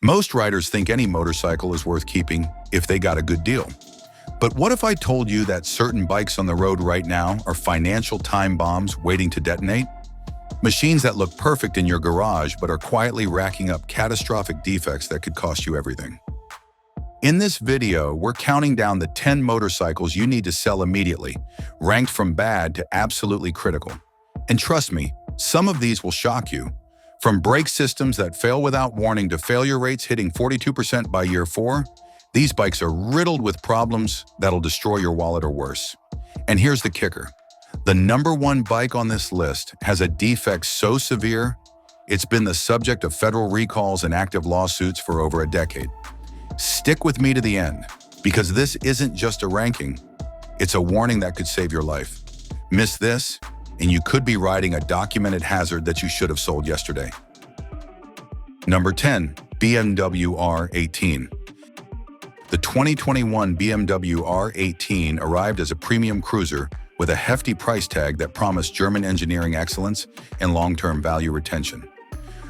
Most riders think any motorcycle is worth keeping if they got a good deal. But what if I told you that certain bikes on the road right now are financial time bombs waiting to detonate? Machines that look perfect in your garage but are quietly racking up catastrophic defects that could cost you everything. In this video, we're counting down the 10 motorcycles you need to sell immediately, ranked from bad to absolutely critical. And trust me, some of these will shock you. From brake systems that fail without warning to failure rates hitting 42% by year 4, these bikes are riddled with problems that'll destroy your wallet or worse. And here's the kicker. The #1 bike on this list has a defect so severe, it's been the subject of federal recalls and active lawsuits for over a decade. Stick with me to the end, because this isn't just a ranking, it's a warning that could save your life. Miss this, and you could be riding a documented hazard that you should have sold yesterday. Number 10, BMW R18. The 2021 BMW R18 arrived as a premium cruiser with a hefty price tag that promised German engineering excellence and long-term value retention.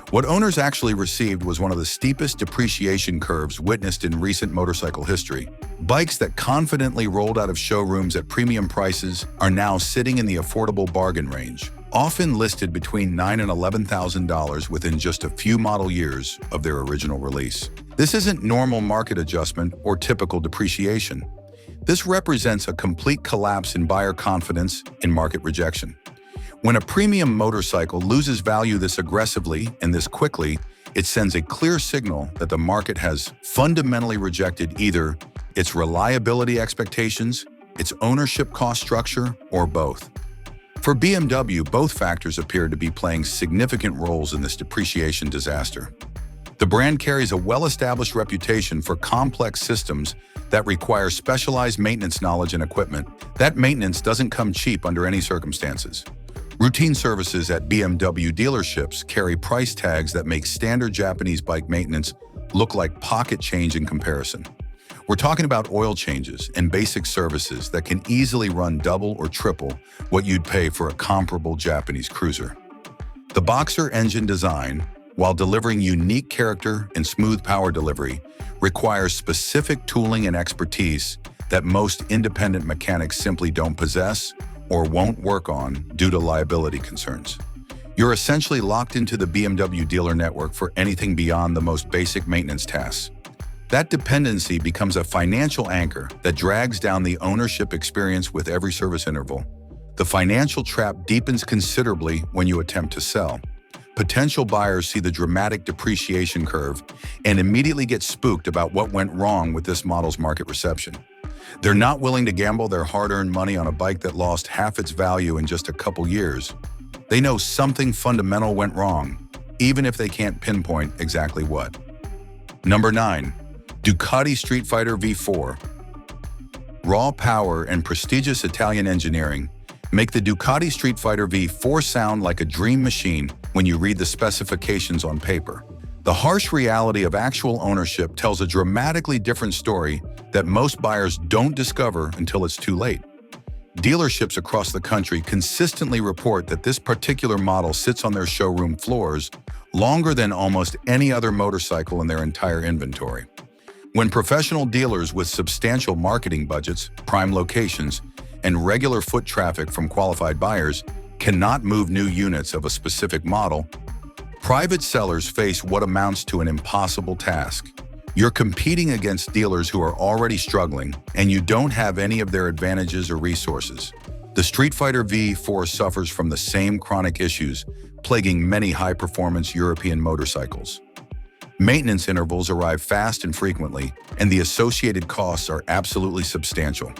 What owners actually received was one of the steepest depreciation curves witnessed in recent motorcycle history. Bikes that confidently rolled out of showrooms at premium prices are now sitting in the affordable bargain range, often listed between $9,000 and $11,000 within just a few model years of their original release. This isn't normal market adjustment or typical depreciation. This represents a complete collapse in buyer confidence and market rejection. When a premium motorcycle loses value this aggressively and this quickly, it sends a clear signal that the market has fundamentally rejected either its reliability expectations, its ownership cost structure, or both. For BMW, both factors appear to be playing significant roles in this depreciation disaster. The brand carries a well-established reputation for complex systems that require specialized maintenance knowledge and equipment. That maintenance doesn't come cheap under any circumstances. Routine services at BMW dealerships carry price tags that make standard Japanese bike maintenance look like pocket change in comparison. We're talking about oil changes and basic services that can easily run double or triple what you'd pay for a comparable Japanese cruiser. The Boxer engine design, while delivering unique character and smooth power delivery, requires specific tooling and expertise that most independent mechanics simply don't possess or won't work on due to liability concerns. You're essentially locked into the BMW dealer network for anything beyond the most basic maintenance tasks. That dependency becomes a financial anchor that drags down the ownership experience with every service interval. The financial trap deepens considerably when you attempt to sell. Potential buyers see the dramatic depreciation curve and immediately get spooked about what went wrong with this model's market reception. They're not willing to gamble their hard-earned money on a bike that lost half its value in just a couple years. They know something fundamental went wrong, even if they can't pinpoint exactly what. Number 9, Ducati Streetfighter V4. Raw power and prestigious Italian engineering make the Ducati Streetfighter V4 sound like a dream machine when you read the specifications on paper. The harsh reality of actual ownership tells a dramatically different story that most buyers don't discover until it's too late. Dealerships across the country consistently report that this particular model sits on their showroom floors longer than almost any other motorcycle in their entire inventory. When professional dealers with substantial marketing budgets, prime locations, and regular foot traffic from qualified buyers cannot move new units of a specific model, private sellers face what amounts to an impossible task. You're competing against dealers who are already struggling, and you don't have any of their advantages or resources. The Streetfighter V4 suffers from the same chronic issues plaguing many high-performance European motorcycles. Maintenance intervals arrive fast and frequently, and the associated costs are absolutely substantial.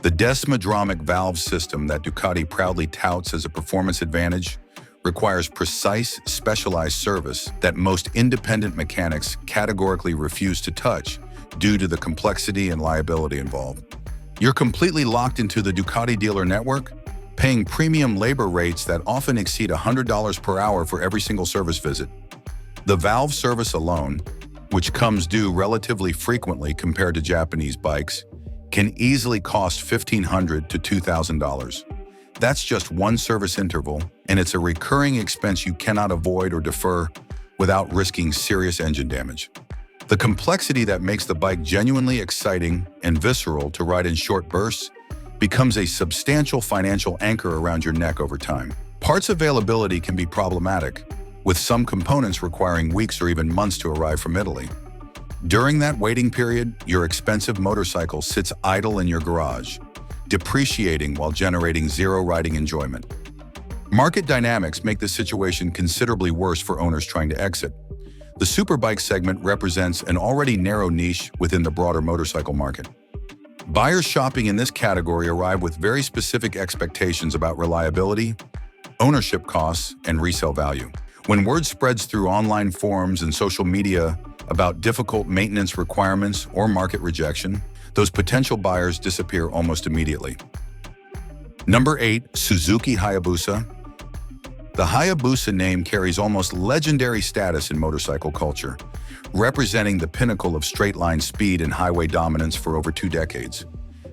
The desmodromic valve system that Ducati proudly touts as a performance advantage requires precise, specialized service that most independent mechanics categorically refuse to touch due to the complexity and liability involved. You're completely locked into the Ducati dealer network, paying premium labor rates that often exceed $100 per hour for every single service visit. The valve service alone, which comes due relatively frequently compared to Japanese bikes, can easily cost $1,500 to $2,000. That's just one service interval, and it's a recurring expense you cannot avoid or defer without risking serious engine damage. The complexity that makes the bike genuinely exciting and visceral to ride in short bursts becomes a substantial financial anchor around your neck over time. Parts availability can be problematic, with some components requiring weeks or even months to arrive from Italy. During that waiting period, your expensive motorcycle sits idle in your garage, depreciating while generating zero riding enjoyment. Market dynamics make the situation considerably worse for owners trying to exit. The superbike segment represents an already narrow niche within the broader motorcycle market. Buyers shopping in this category arrive with very specific expectations about reliability, ownership costs, and resale value. When word spreads through online forums and social media about difficult maintenance requirements or market rejection, those potential buyers disappear almost immediately. Number 8. Suzuki Hayabusa. The Hayabusa name carries almost legendary status in motorcycle culture, representing the pinnacle of straight-line speed and highway dominance for over 2 decades.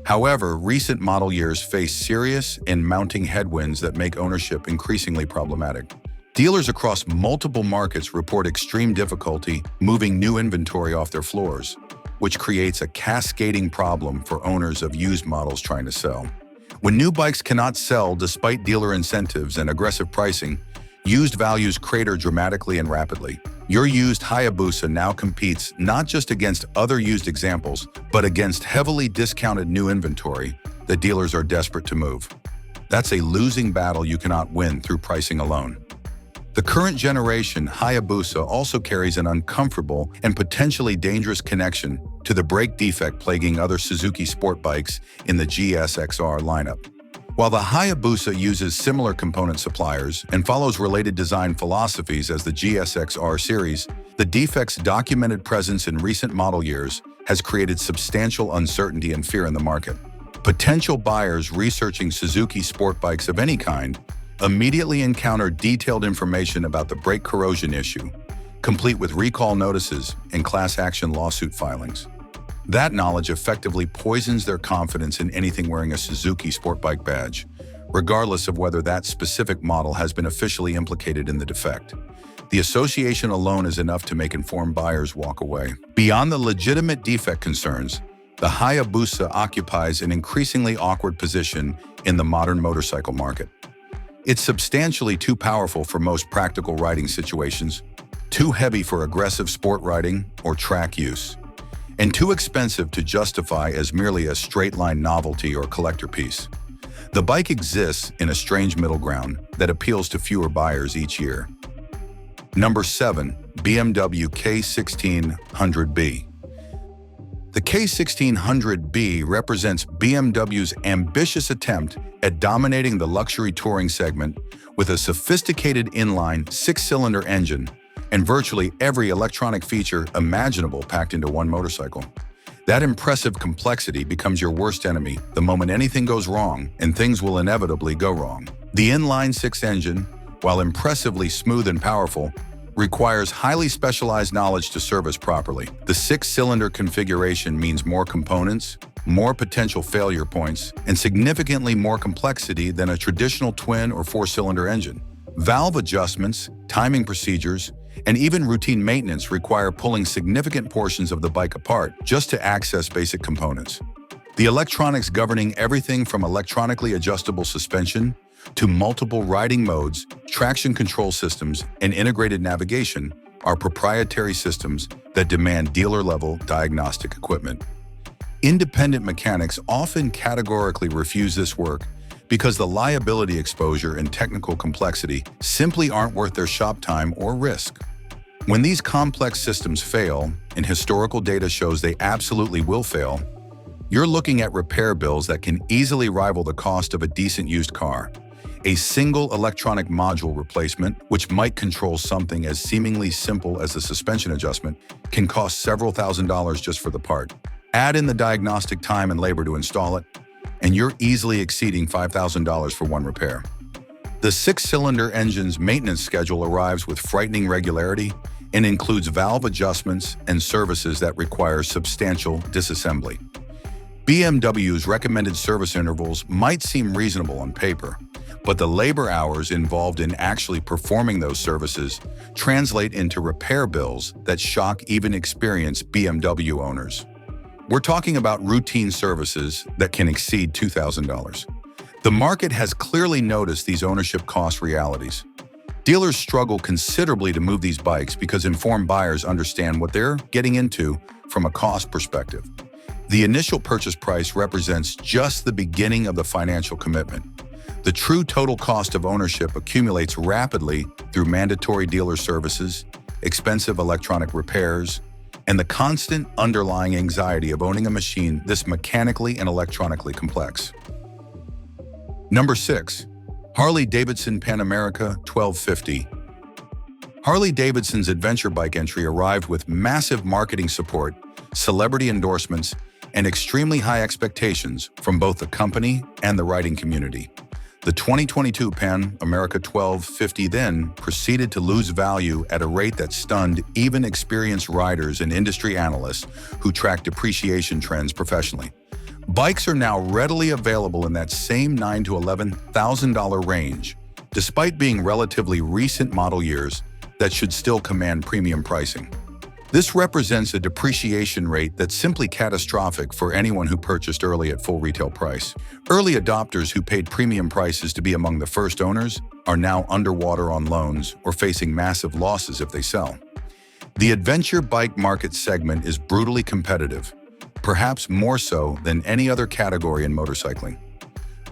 However, recent model years face serious and mounting headwinds that make ownership increasingly problematic. Dealers across multiple markets report extreme difficulty moving new inventory off their floors, which creates a cascading problem for owners of used models trying to sell. When new bikes cannot sell despite dealer incentives and aggressive pricing, used values crater dramatically and rapidly. Your used Hayabusa now competes not just against other used examples, but against heavily discounted new inventory that dealers are desperate to move. That's a losing battle you cannot win through pricing alone. The current generation Hayabusa also carries an uncomfortable and potentially dangerous connection to the brake defect plaguing other Suzuki sport bikes in the GSXR lineup. While the Hayabusa uses similar component suppliers and follows related design philosophies as the GSXR series, the defect's documented presence in recent model years has created substantial uncertainty and fear in the market. Potential buyers researching Suzuki sport bikes of any kind immediately encounter detailed information about the brake corrosion issue, complete with recall notices and class action lawsuit filings. That knowledge effectively poisons their confidence in anything wearing a Suzuki sport bike badge, regardless of whether that specific model has been officially implicated in the defect. The association alone is enough to make informed buyers walk away. Beyond the legitimate defect concerns, the Hayabusa occupies an increasingly awkward position in the modern motorcycle market. It's substantially too powerful for most practical riding situations, too heavy for aggressive sport riding or track use, and too expensive to justify as merely a straight-line novelty or collector piece. The bike exists in a strange middle ground that appeals to fewer buyers each year. Number 7. BMW K1600B. The K1600B represents BMW's ambitious attempt at dominating the luxury touring segment with a sophisticated inline 6-cylinder engine and virtually every electronic feature imaginable packed into one motorcycle. That impressive complexity becomes your worst enemy the moment anything goes wrong, and things will inevitably go wrong. The inline 6 engine, while impressively smooth and powerful, requires highly specialized knowledge to service properly. The 6-cylinder configuration means more components, more potential failure points, and significantly more complexity than a traditional twin or 4-cylinder engine. Valve adjustments, timing procedures, and even routine maintenance require pulling significant portions of the bike apart just to access basic components. The electronics governing everything from electronically adjustable suspension to multiple riding modes, traction control systems, and integrated navigation are proprietary systems that demand dealer-level diagnostic equipment. Independent mechanics often categorically refuse this work because the liability exposure and technical complexity simply aren't worth their shop time or risk. When these complex systems fail, and historical data shows they absolutely will fail, you're looking at repair bills that can easily rival the cost of a decent used car. A single electronic module replacement, which might control something as seemingly simple as a suspension adjustment, can cost several $1,000s just for the part. Add in the diagnostic time and labor to install it, and you're easily exceeding $5,000 for one repair. The 6-cylinder engine's maintenance schedule arrives with frightening regularity and includes valve adjustments and services that require substantial disassembly. BMW's recommended service intervals might seem reasonable on paper, but the labor hours involved in actually performing those services translate into repair bills that shock even experienced BMW owners. We're talking about routine services that can exceed $2,000. The market has clearly noticed these ownership cost realities. Dealers struggle considerably to move these bikes because informed buyers understand what they're getting into from a cost perspective. The initial purchase price represents just the beginning of the financial commitment. The true total cost of ownership accumulates rapidly through mandatory dealer services, expensive electronic repairs, and the constant underlying anxiety of owning a machine this mechanically and electronically complex. Number 6. Harley-Davidson Pan America 1250. Harley-Davidson's adventure bike entry arrived with massive marketing support, celebrity endorsements, and extremely high expectations from both the company and the riding community. The 2022 Pan America 1250 then proceeded to lose value at a rate that stunned even experienced riders and industry analysts who track depreciation trends professionally. Bikes are now readily available in that same $9,000 to $11,000 range, despite being relatively recent model years that should still command premium pricing. This represents a depreciation rate that's simply catastrophic for anyone who purchased early at full retail price. Early adopters who paid premium prices to be among the first owners are now underwater on loans or facing massive losses if they sell. The adventure bike market segment is brutally competitive, perhaps more so than any other category in motorcycling.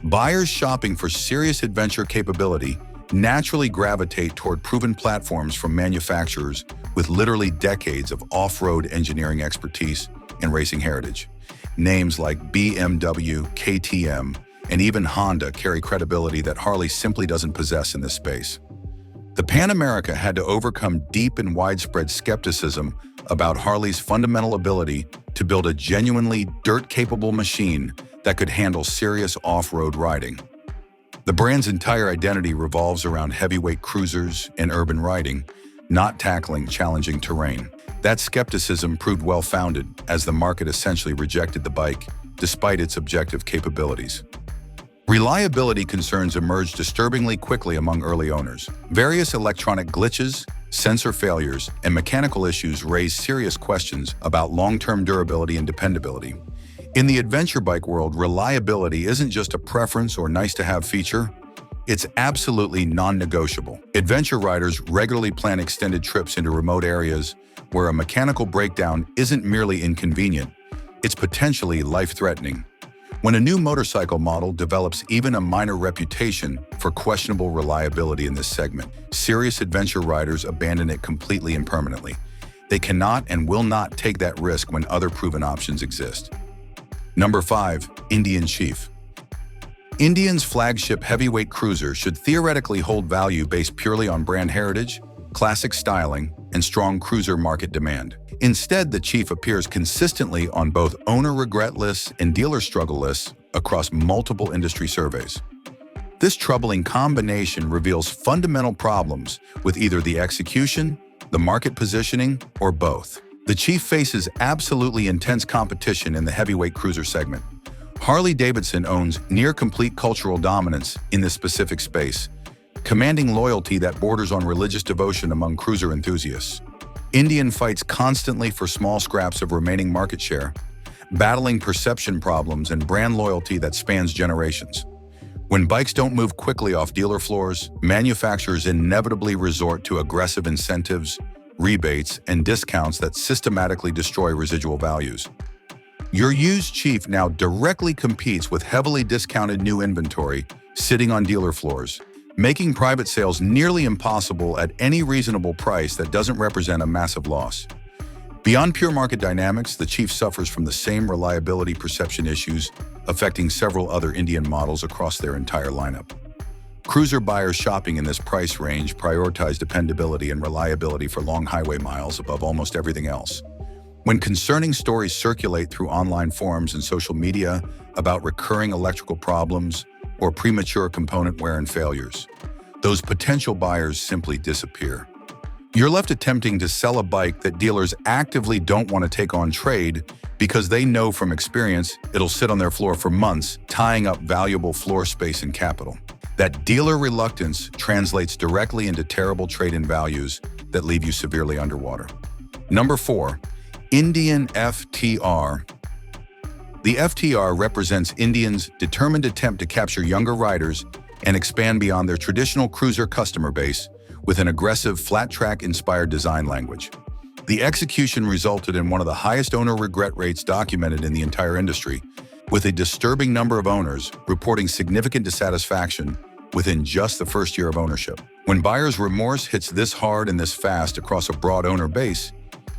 Buyers shopping for serious adventure capability naturally gravitate toward proven platforms from manufacturers with literally decades of off-road engineering expertise and racing heritage. Names like BMW, KTM, and even Honda carry credibility that Harley simply doesn't possess in this space. The Pan America had to overcome deep and widespread skepticism about Harley's fundamental ability to build a genuinely dirt-capable machine that could handle serious off-road riding. The brand's entire identity revolves around heavyweight cruisers and urban riding, not tackling challenging terrain. That skepticism proved well-founded as the market essentially rejected the bike despite its objective capabilities. Reliability concerns emerged disturbingly quickly among early owners. Various electronic glitches, sensor failures, and mechanical issues raised serious questions about long-term durability and dependability. In the adventure bike world, reliability isn't just a preference or nice-to-have feature. It's absolutely non-negotiable. Adventure riders regularly plan extended trips into remote areas where a mechanical breakdown isn't merely inconvenient, it's potentially life-threatening. When a new motorcycle model develops even a minor reputation for questionable reliability in this segment, serious adventure riders abandon it completely and permanently. They cannot and will not take that risk when other proven options exist. Number 5. Indian Chief. Indian's flagship heavyweight cruiser should theoretically hold value based purely on brand heritage, classic styling, and strong cruiser market demand. Instead, the Chief appears consistently on both owner regret lists and dealer struggle lists across multiple industry surveys. This troubling combination reveals fundamental problems with either the execution, the market positioning, or both. The Chief faces absolutely intense competition in the heavyweight cruiser segment. Harley-Davidson owns near-complete cultural dominance in this specific space, commanding loyalty that borders on religious devotion among cruiser enthusiasts. Indian fights constantly for small scraps of remaining market share, battling perception problems and brand loyalty that spans generations. When bikes don't move quickly off dealer floors, manufacturers inevitably resort to aggressive incentives, rebates, and discounts that systematically destroy residual values. Your used Chief now directly competes with heavily discounted new inventory sitting on dealer floors, making private sales nearly impossible at any reasonable price that doesn't represent a massive loss. Beyond pure market dynamics, the Chief suffers from the same reliability perception issues affecting several other Indian models across their entire lineup. Cruiser buyers shopping in this price range prioritize dependability and reliability for long highway miles above almost everything else. When concerning stories circulate through online forums and social media about recurring electrical problems or premature component wear and failures, those potential buyers simply disappear. You're left attempting to sell a bike that dealers actively don't want to take on trade because they know from experience it'll sit on their floor for months, tying up valuable floor space and capital. That dealer reluctance translates directly into terrible trade-in values that leave you severely underwater. Number 4, Indian FTR. The FTR represents Indians' determined attempt to capture younger riders and expand beyond their traditional cruiser customer base with an aggressive flat-track-inspired design language. The execution resulted in one of the highest owner regret rates documented in the entire industry, with a disturbing number of owners reporting significant dissatisfaction within just the first year of ownership. When buyer's remorse hits this hard and this fast across a broad owner base,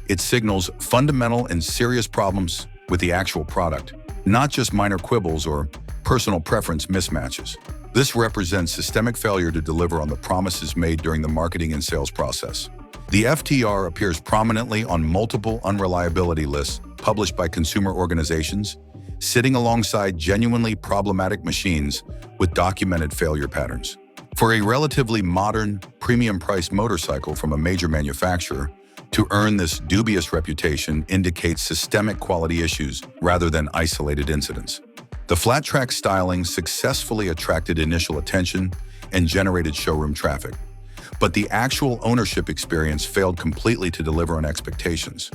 it signals fundamental and serious problems with the actual product, not just minor quibbles or personal preference mismatches. This represents systemic failure to deliver on the promises made during the marketing and sales process. The FTR appears prominently on multiple unreliability lists published by consumer organizations, sitting alongside genuinely problematic machines with documented failure patterns. For a relatively modern, premium-priced motorcycle from a major manufacturer, to earn this dubious reputation indicates systemic quality issues rather than isolated incidents. The flat-track styling successfully attracted initial attention and generated showroom traffic, but the actual ownership experience failed completely to deliver on expectations.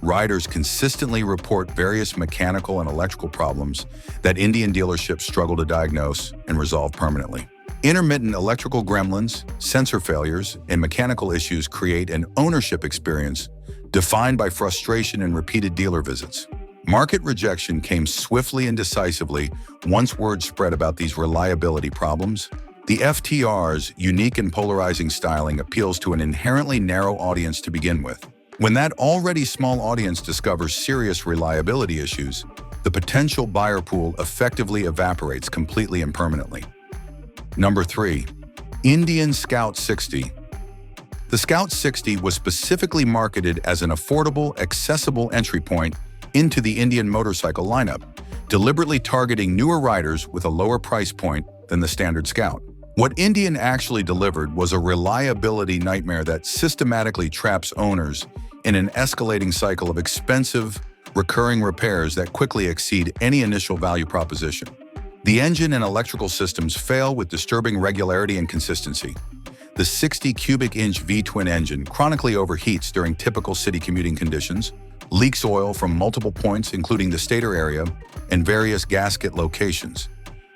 Riders consistently report various mechanical and electrical problems that Indian dealerships struggle to diagnose and resolve permanently. Intermittent electrical gremlins, sensor failures, and mechanical issues create an ownership experience defined by frustration and repeated dealer visits. Market rejection came swiftly and decisively once word spread about these reliability problems. The FTR's unique and polarizing styling appeals to an inherently narrow audience to begin with. When that already small audience discovers serious reliability issues, the potential buyer pool effectively evaporates completely and permanently. Number 3, Indian Scout 60. The Scout 60 was specifically marketed as an affordable, accessible entry point into the Indian motorcycle lineup, deliberately targeting newer riders with a lower price point than the standard Scout. What Indian actually delivered was a reliability nightmare that systematically traps owners in an escalating cycle of expensive, recurring repairs that quickly exceed any initial value proposition. The engine and electrical systems fail with disturbing regularity and consistency. The 60 cubic inch V-twin engine chronically overheats during typical city commuting conditions, leaks oil from multiple points including the stator area and various gasket locations,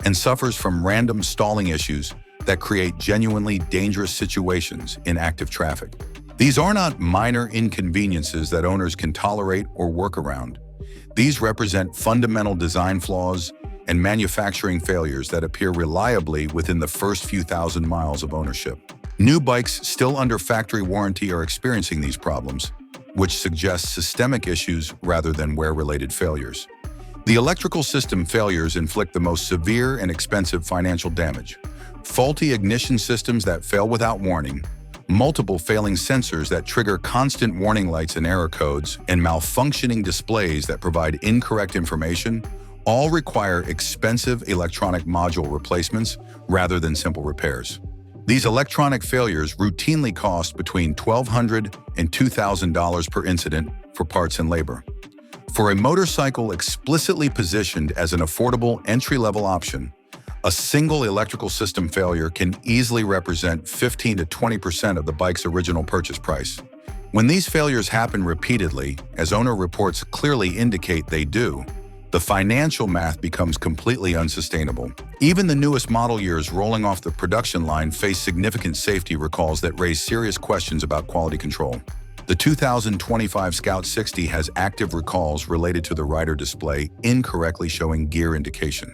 and suffers from random stalling issues that create genuinely dangerous situations in active traffic. These are not minor inconveniences that owners can tolerate or work around. These represent fundamental design flaws and manufacturing failures that appear reliably within the first few thousand miles of ownership. New bikes still under factory warranty are experiencing these problems, which suggests systemic issues rather than wear-related failures. The electrical system failures inflict the most severe and expensive financial damage. Faulty ignition systems that fail without warning, multiple failing sensors that trigger constant warning lights and error codes, and malfunctioning displays that provide incorrect information all require expensive electronic module replacements rather than simple repairs. These electronic failures routinely cost between $1,200 and $2,000 per incident for parts and labor. For a motorcycle explicitly positioned as an affordable entry-level option, a single electrical system failure can easily represent 15 to 20% of the bike's original purchase price. When these failures happen repeatedly, as owner reports clearly indicate they do, the financial math becomes completely unsustainable. Even the newest model years rolling off the production line face significant safety recalls that raise serious questions about quality control. The 2025 Scout 60 has active recalls related to the rider display incorrectly showing gear indication,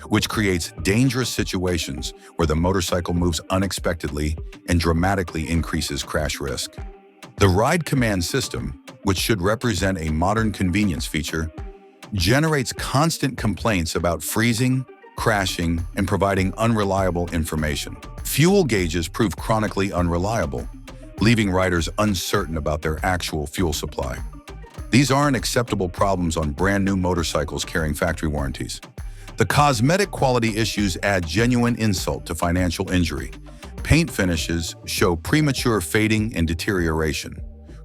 which creates dangerous situations where the motorcycle moves unexpectedly and dramatically increases crash risk. The Ride Command system, which should represent a modern convenience feature, generates constant complaints about freezing, crashing, and providing unreliable information. Fuel gauges prove chronically unreliable, leaving riders uncertain about their actual fuel supply. These aren't acceptable problems on brand new motorcycles carrying factory warranties. The cosmetic quality issues add genuine insult to financial injury. Paint finishes show premature fading and deterioration.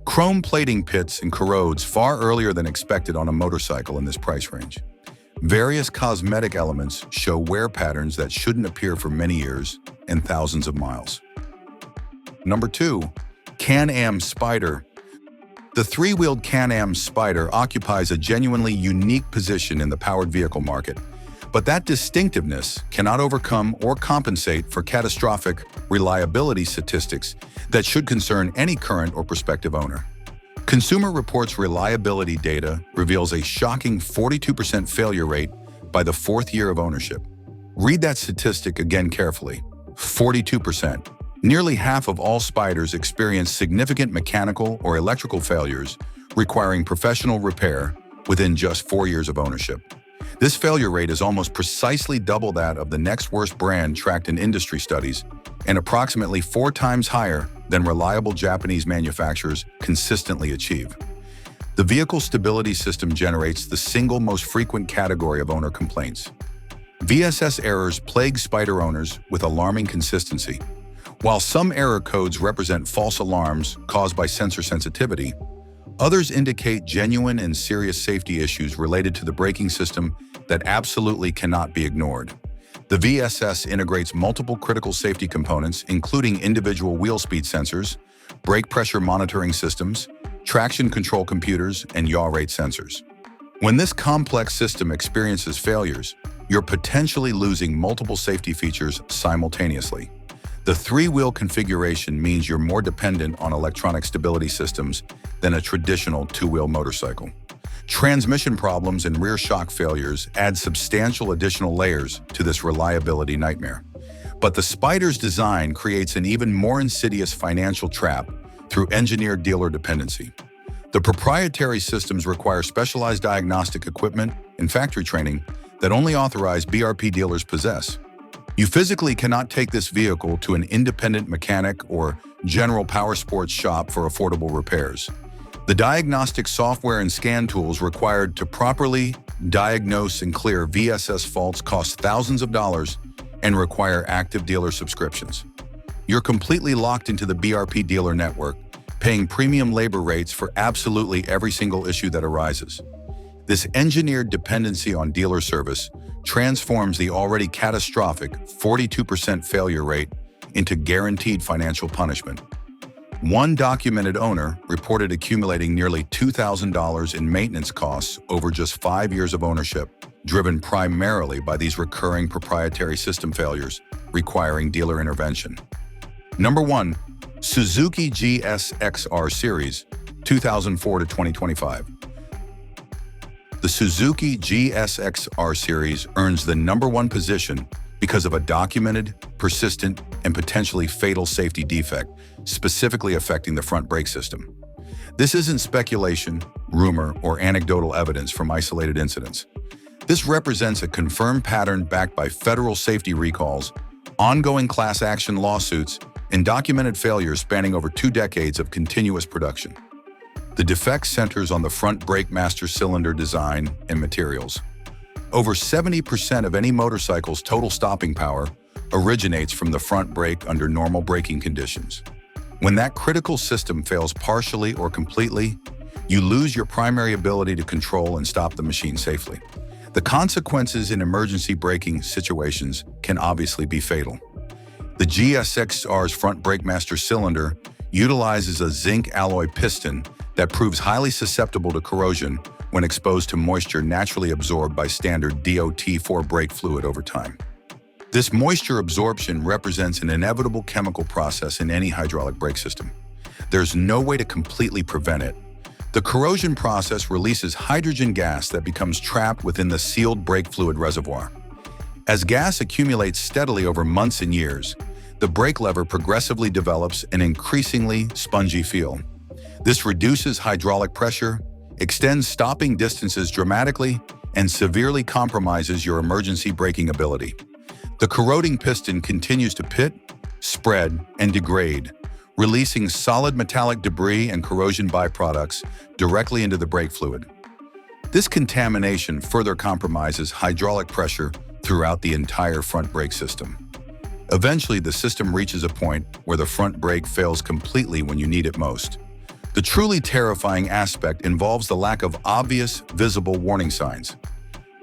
Chrome plating pits and corrodes far earlier than expected on a motorcycle in this price range. Various cosmetic elements show wear patterns that shouldn't appear for many years and thousands of miles. Number 2. Can-Am Spyder. The three-wheeled Can-Am Spyder occupies a genuinely unique position in the powered vehicle market, but that distinctiveness cannot overcome or compensate for catastrophic reliability statistics that should concern any current or prospective owner. Consumer Reports reliability data reveals a shocking 42% failure rate by the 4th year of ownership. Read that statistic again carefully. 42%. Nearly half of all Spyders experience significant mechanical or electrical failures requiring professional repair within just 4 years of ownership. This failure rate is almost precisely double that of the next worst brand tracked in industry studies and approximately 4 times higher than reliable Japanese manufacturers consistently achieve. The vehicle stability system generates the single most frequent category of owner complaints. VSS errors plague Spyder owners with alarming consistency. While some error codes represent false alarms caused by sensor sensitivity, others indicate genuine and serious safety issues related to the braking system that absolutely cannot be ignored. The VSS integrates multiple critical safety components, including individual wheel speed sensors, brake pressure monitoring systems, traction control computers, and yaw rate sensors. When this complex system experiences failures, you're potentially losing multiple safety features simultaneously. The three-wheel configuration means you're more dependent on electronic stability systems than a traditional two-wheel motorcycle. Transmission problems and rear shock failures add substantial additional layers to this reliability nightmare. But the Spyder's design creates an even more insidious financial trap through engineered dealer dependency. The proprietary systems require specialized diagnostic equipment and factory training that only authorized BRP dealers possess. You physically cannot take this vehicle to an independent mechanic or general power sports shop for affordable repairs. The diagnostic software and scan tools required to properly diagnose and clear VSS faults cost thousands of dollars and require active dealer subscriptions. You're completely locked into the BRP dealer network, paying premium labor rates for absolutely every single issue that arises. This engineered dependency on dealer service transforms the already catastrophic 42% failure rate into guaranteed financial punishment. One documented owner reported accumulating nearly $2,000 in maintenance costs over just 5 years of ownership, driven primarily by these recurring proprietary system failures requiring dealer intervention. Number 1. Suzuki GSXR Series, 2004 to 2025. The Suzuki GSXR Series earns the number 1 position because of a documented, persistent, and potentially fatal safety defect, specifically affecting the front brake system. This isn't speculation, rumor, or anecdotal evidence from isolated incidents. This represents a confirmed pattern backed by federal safety recalls, ongoing class action lawsuits, and documented failures spanning over 2 decades of continuous production. The defect centers on the front brake master cylinder design and materials. Over 70% of any motorcycle's total stopping power originates from the front brake under normal braking conditions. When that critical system fails partially or completely, you lose your primary ability to control and stop the machine safely. The consequences in emergency braking situations can obviously be fatal. The GSXR's front brake master cylinder utilizes a zinc alloy piston that proves highly susceptible to corrosion when exposed to moisture naturally absorbed by standard DOT4 brake fluid over time. This moisture absorption represents an inevitable chemical process in any hydraulic brake system. There's no way to completely prevent it. The corrosion process releases hydrogen gas that becomes trapped within the sealed brake fluid reservoir. As gas accumulates steadily over months and years, the brake lever progressively develops an increasingly spongy feel. This reduces hydraulic pressure, extends stopping distances dramatically, and severely compromises your emergency braking ability. The corroding piston continues to pit, spread, and degrade, releasing solid metallic debris and corrosion byproducts directly into the brake fluid. This contamination further compromises hydraulic pressure throughout the entire front brake system. Eventually, the system reaches a point where the front brake fails completely when you need it most. The truly terrifying aspect involves the lack of obvious, visible warning signs.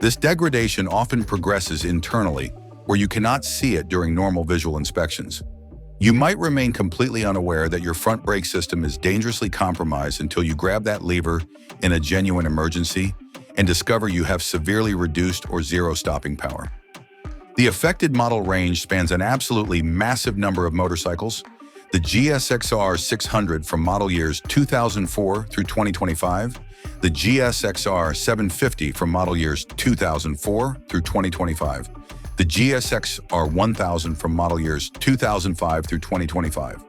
This degradation often progresses internally, where you cannot see it during normal visual inspections. You might remain completely unaware that your front brake system is dangerously compromised until you grab that lever in a genuine emergency and discover you have severely reduced or zero stopping power. The affected model range spans an absolutely massive number of motorcycles. The GSXR 600 from model years 2004 through 2025, the GSXR 750 from model years 2004 through 2025, the GSXR 1000 from model years 2005 through 2025.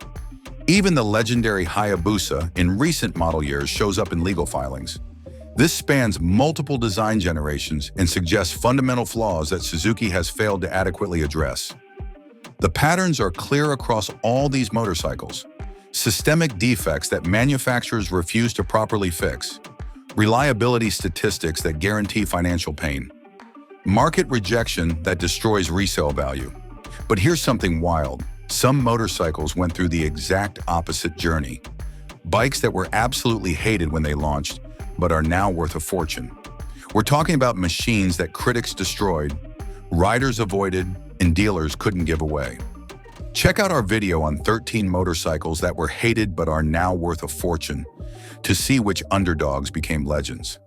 Even the legendary Hayabusa in recent model years shows up in legal filings. This spans multiple design generations and suggests fundamental flaws that Suzuki has failed to adequately address. The patterns are clear across all these motorcycles. Systemic defects that manufacturers refuse to properly fix. Reliability statistics that guarantee financial pain. Market rejection that destroys resale value. But here's something wild. Some motorcycles went through the exact opposite journey. Bikes that were absolutely hated when they launched, but are now worth a fortune. We're talking about machines that critics destroyed, riders avoided, and dealers couldn't give away. Check out our video on 13 motorcycles that were hated but are now worth a fortune to see which underdogs became legends.